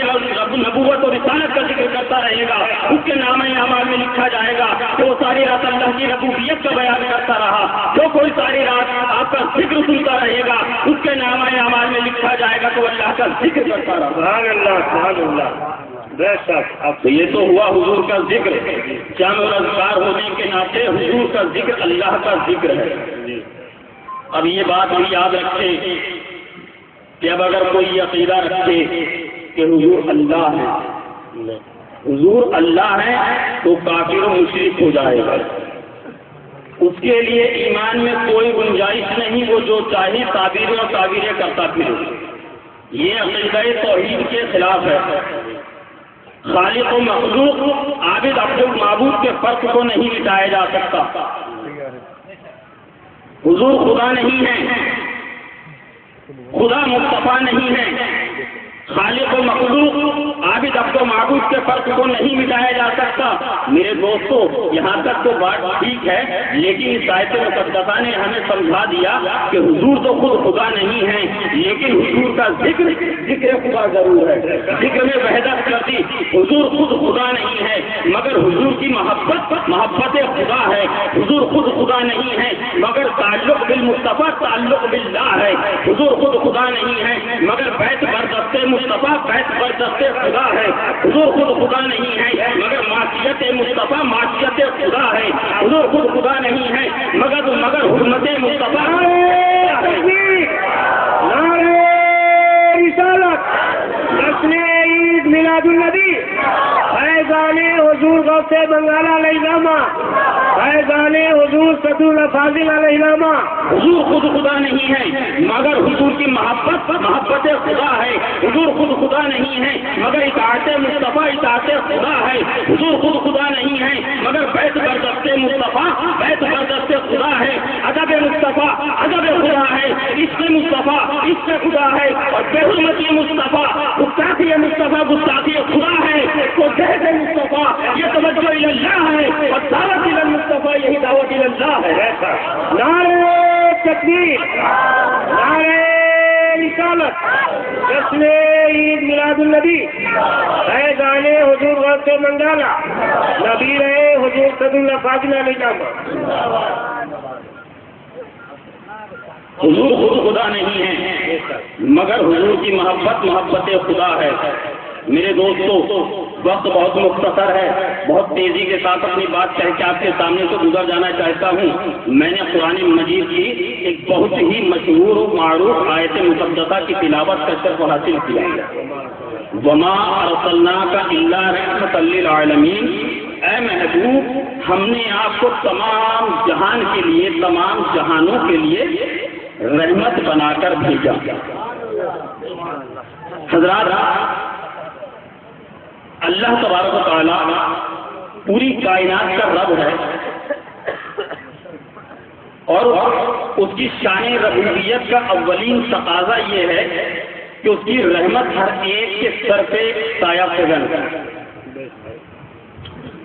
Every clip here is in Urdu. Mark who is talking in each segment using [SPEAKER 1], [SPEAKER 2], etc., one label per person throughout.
[SPEAKER 1] نبوت اور رسالت کا ذکر کرتا رہے گا، اس کے نام اعمال میں لکھا جائے گا کہ وہ ساری رات اللہ کی ربوبیت کا بیان کرتا رہا۔ جو کوئی ساری رات آپ کا ذکر سنتا رہے گا، اس کے نام اعمال میں لکھا جائے گا کہ وہ اللہ کا ذکر کرتا رہا۔
[SPEAKER 2] سبحان اللہ، سبحان اللہ، بے شک۔
[SPEAKER 1] اب تو یہ تو ہوا حضور کا ذکر، جامع الاذکار ہونے کے ناطے حضور کا ذکر اللہ کا ذکر ہے۔ اب یہ بات بھی یاد رکھے کہ اب اگر کوئی یہ عقیدہ رکھے کہ حضور اللہ ہے، حضور اللہ ہے، تو کافر و مشرک ہو جائے گا۔ اس کے لیے ایمان میں کوئی گنجائش نہیں، وہ جو چاہے تعبیریں اور تعبیریں کرتا پھرے۔ یہ عقیدہ توحید کے خلاف ہے۔ خالق و مخلوق، عابد عبد المعبود کے فرق کو نہیں مٹایا جا سکتا۔ حضور خدا نہیں ہے، خدا مصطفیٰ نہیں ہے۔ خالق و مخلوق، عابد عبد و معبود کے فرق کو نہیں مٹایا جا سکتا۔ میرے دوستو، یہاں تک تو بات ٹھیک ہے، لیکن اس آیت مقدسہ نے ہمیں سمجھا دیا کہ حضور تو خود خدا نہیں ہے، لیکن حضور کا ذکر خدا ضرور ہے۔ ذکر میں وحدت کر دی، حضور خود خدا نہیں ہے، مگر حضور کی محبت خدا ہے۔ حضور خود خدا نہیں ہے، مگر تعلق بالمصطفیٰ تعلق باللہ ہے۔ حضور خود خدا نہیں ہے، مگر بیت بردست مصطفیٰ بیت بردست خدا ہے۔ حضور خود خدا نہیں ہے، مگر معصیت مصطفیٰ معصیت خدا ہے۔ حضور خود خدا نہیں ہے، مگر حرمت مصطفیٰ
[SPEAKER 2] رسالت، جشن عید میلاد النبی، فیضان حضور غوث بنگال علیہ السلام، فیضان حضور صدر الفاضل علیہ السلام۔
[SPEAKER 1] حضور خود خدا نہیں ہے، مگر حضور کی محبت خدا ہے۔ حضور خود خدا نہیں ہے، مگر اطاعت مصطفیٰ اطاعت خدا ہے۔ حضور خود خدا نہیں ہے، مگر بیت بردست مصطفیٰ بیت بردست خدا ہے۔ ادب مصطفیٰ ادب خدا ہے، عشق مصطفیٰ عشق خدا ہے، اور بے حرمتی مصطفیٰ گستاخی مصطفیٰ گستاخی خدا ہے۔ تو جہد مصطفیٰ یہ توجہ اللہ ہے، اور دعوت مصطفیٰ یہی دعوت اللہ ہے۔
[SPEAKER 2] نعرہ تکبیر، نعرہ رسالت، جشن عید میلاد النبی، فیضان حضور غوث منگالا، نبی رہے حضور صدر الفاضل علیہ السلام۔
[SPEAKER 1] حضور خود خدا نہیں ہے، مگر حضور کی محبت خدا ہے۔ میرے دوستو، وقت بہت مختصر ہے، بہت تیزی کے ساتھ اپنی بات کہہ کے آپ کے سامنے سے گزر جانا چاہتا ہوں۔ میں نے قرآن مجید کی ایک بہت ہی مشہور و معروف آیت مقدسہ کی تلاوت کا شرف حاصل کیا ہے۔ وما ارسلناک الا رحمۃ للعالمین، اے محبوب، ہم نے آپ کو تمام جہان کے لیے، تمام جہانوں کے لیے رحمت بنا کر بھیجا۔ حضرات، اللہ تبارک و تعالیٰ پوری کائنات کا رب ہے، اور اس کی شان ربوبیت کا اولین تقاضا یہ ہے کہ اس کی رحمت ہر ایک کے سر پہ سایہ فگن ہے۔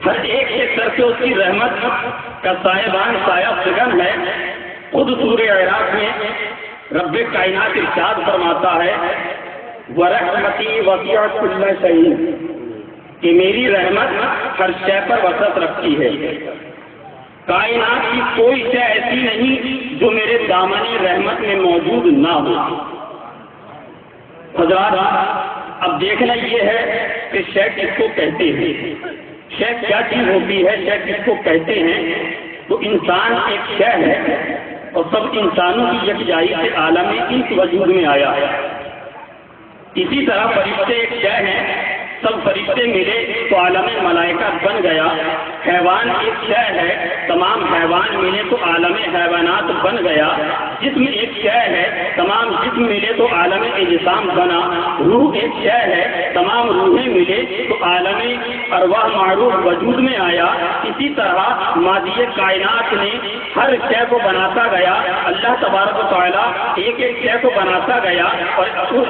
[SPEAKER 1] ہر ایک کے سر پہ اس کی رحمت کا سایہ فگن ہے۔ خود سورہ اعراف میں رب کائنات ارشاد فرماتا ہے، وَرَحْمَتِي وَسِعَتْ كُلَّ شَيْءٍ، کہ میری رحمت ہر شے پر وسعت رکھتی ہے۔ کائنات کی کوئی شے ایسی نہیں جو میرے دامن رحمت میں موجود نہ ہو۔ حضرات، اب دیکھنا یہ ہے کہ شے کس کو کہتے ہیں، شے کیا چیز ہوتی ہے، شے کس کو کہتے ہیں۔ تو انسان ایک شے ہے، اور سب انسانوں کی یکجائی سے عالم انس وجود میں آیا ہے۔ اسی طرح فرشتے ایک شے ہیں، سب فرشتے ملے تو عالم ملائکہ بن گیا۔ حیوان ایک شے ہے، تمام حیوان ملے تو عالم حیوانات بن گیا۔ جسم ایک شے ہے، تمام جسم ملے تو عالم اجسام بنا۔ روح ایک شے ہے، تمام روحیں ملے تو عالم ارواح معروف وجود میں آیا۔ اسی طرح مادی کائنات نے ہر شے کو بناتا گیا، اللہ تبارک و تعالیٰ ایک ایک شے کو بناتا گیا، اور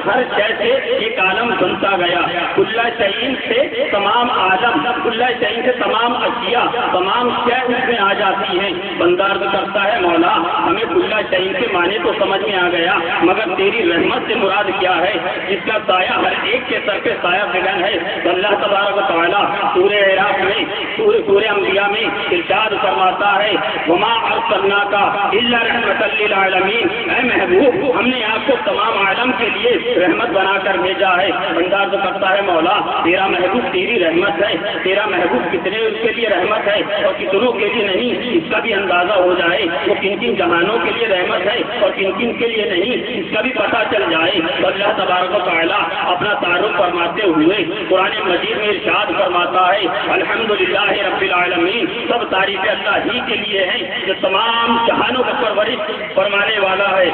[SPEAKER 1] ہر شے سے ایک عالم بنتا گیا۔ کل شیء سے تمام عالم، کل شیء سے تمام اشیاء کیا تمام شے اس میں آ جاتی ہیں. بندہ عرض کرتا ہے مولا ہمیں کلّا شیء کے معنی تو سمجھ میں آ گیا مگر تیری رحمت سے مراد کیا ہے جس کا سایہ ہر ایک کے سر پہ سایہ فگن ہے. اللہ تبارک و تعالیٰ سورہ اعراف میں سورہ انبیاء میں ارشاد فرماتا ہے وما ارسلناک الا رحمۃ للعالمین. اے محبوب ہم نے آپ کو تمام عالم کے لیے رحمت بنا کر بھیجا ہے. بندہ عرض کرتا ہے مولا تیرا محبوب تیری رحمت ہے, تیرا محبوب کتنے اس کے لیے رحمت ہے اور کتنوں کے لیے نہیں اس کا بھی اندازہ ہو جائے. وہ کن کن جہانوں کے لیے رحمت ہے اور کن کن کے لیے نہیں اس کا بھی پتہ چل جائے. تو اللہ تبارک و تعالیٰ اپنا تعارف فرماتے ہوئے قرآن مجید میں ارشاد فرماتا ہے الحمدللہ رب العالمین. سب تعریفیں اللہ ہی کے لیے ہیں جو تمام جہانوں کا پرورش فرمانے والا ہے,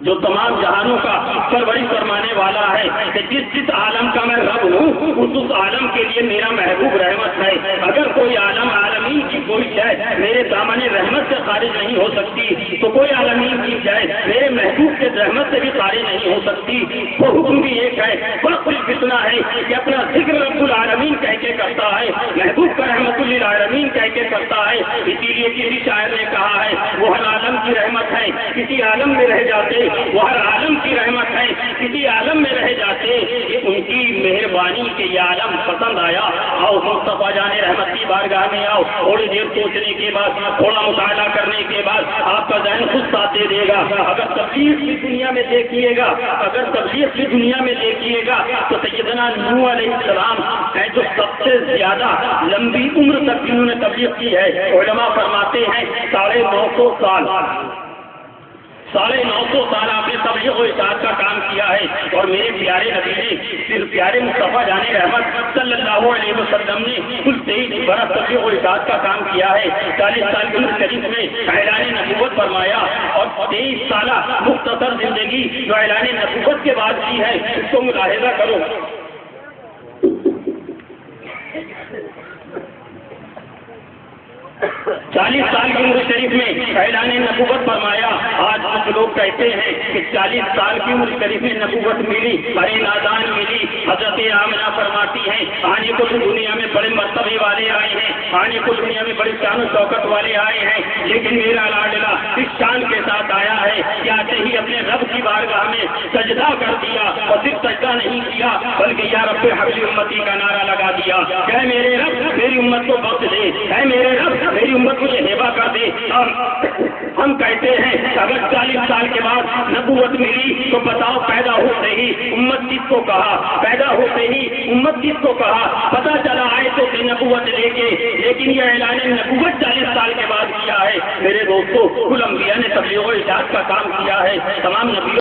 [SPEAKER 1] جو تمام جہانوں کا پرورش فرمانے والا ہے. کہ جس عالم کا میں رب ہوں اس عالم کے لیے میرا محبوب رحمت ہے. اگر کوئی عالمین کی کوئی شے میرے دامن رحمت سے خارج نہیں ہو سکتی تو کوئی عالمین کی شے میرے محبوب کے رحمت سے بھی خارج نہیں ہو سکتی. وہ حکم بھی ایک ہے, فرق صرف اتنا ہے کہ اپنا ذکر رب العالمین کہہ کے کرتا ہے, محبوب کا رحمت للعالمین کہہ کے کرتا ہے. اسی لیے کسی شاعر نے کہا ہے وہ ہر عالم کی رحمت ہے کسی عالم میں رہ جاتے, وہ ہر عالم کی رحمت ہے کسی عالم میں رہ جاتے. یہ ان کی مہربانی کے یہ عالم پسند آیا. آؤ مصطفیٰ جان رحمت کی بارگاہ میں آؤ. تھوڑی دیر سوچنے کے بعد تھوڑا مطالعہ کرنے کے بعد آپ کا ذہن خود ساتھ دے دے گا. اگر تبلیغ کی دنیا میں دیکھیے گا تو سیدنا نوح علیہ السلام ہے جو سب سے زیادہ لمبی عمر تک جنہوں نے تبلیغ کی ہے. علماء فرماتے ہیں 950 سال 950 سال آپ نے تبلیغ و ارشاد کا کام کیا ہے. اور میرے پیارے نبی نے صرف پیارے مصطفیٰ جان رحمت صلی اللہ علیہ وسلم نے کل 23 برس تبلیغ و ارشاد کا کام کیا ہے. 40 سال کی عمر شریف میں اعلان نبوت فرمایا اور 23 سالہ مختصر زندگی جو اعلان نبوت کے بعد کی ہے اس کو ملاحظہ کرو. 40 سال کی عمر شریف میں اعلان نبوت فرمایا. آج کچھ لوگ کہتے ہیں کہ 40 سال کی عمر شریف میں نبوت ملی, ارے نادان ملی. حضرت آمنہ فرماتی ہیں آنے کو دنیا میں بڑے مرتبے والے آئے ہیں, آنے کو دنیا میں بڑی شان و شوکت والے آئے ہیں, لیکن میرا لاڈلا اس شان کے ساتھ آیا ہے کہ آتے ہی اپنے رب کی بارگاہ میں سجدہ کر دیا اور صرف سجدہ نہیں کیا بلکہ یا رب حبلی امتی کا نعرہ لگا دیا. کہ میرے رب میری امت کو بخش دے, اے میرے رب میری امت کو یہ ہیبا کر دے. ہم کہتے ہیں اگر 40 سال کے بعد نبوت ملی تو بتاؤ پیدا ہوتے ہی امت کس کو کہا, پیدا ہوتے ہی امت کس کو کہا, پتہ چلا آئے تو نبوت لے کے, لیکن یہ اعلان نبوت 40 سال کے بعد کیا ہے. میرے دوستو کل انبیاء نے تبلیغ و ارشاد کا کام کیا ہے. تمام نبیوں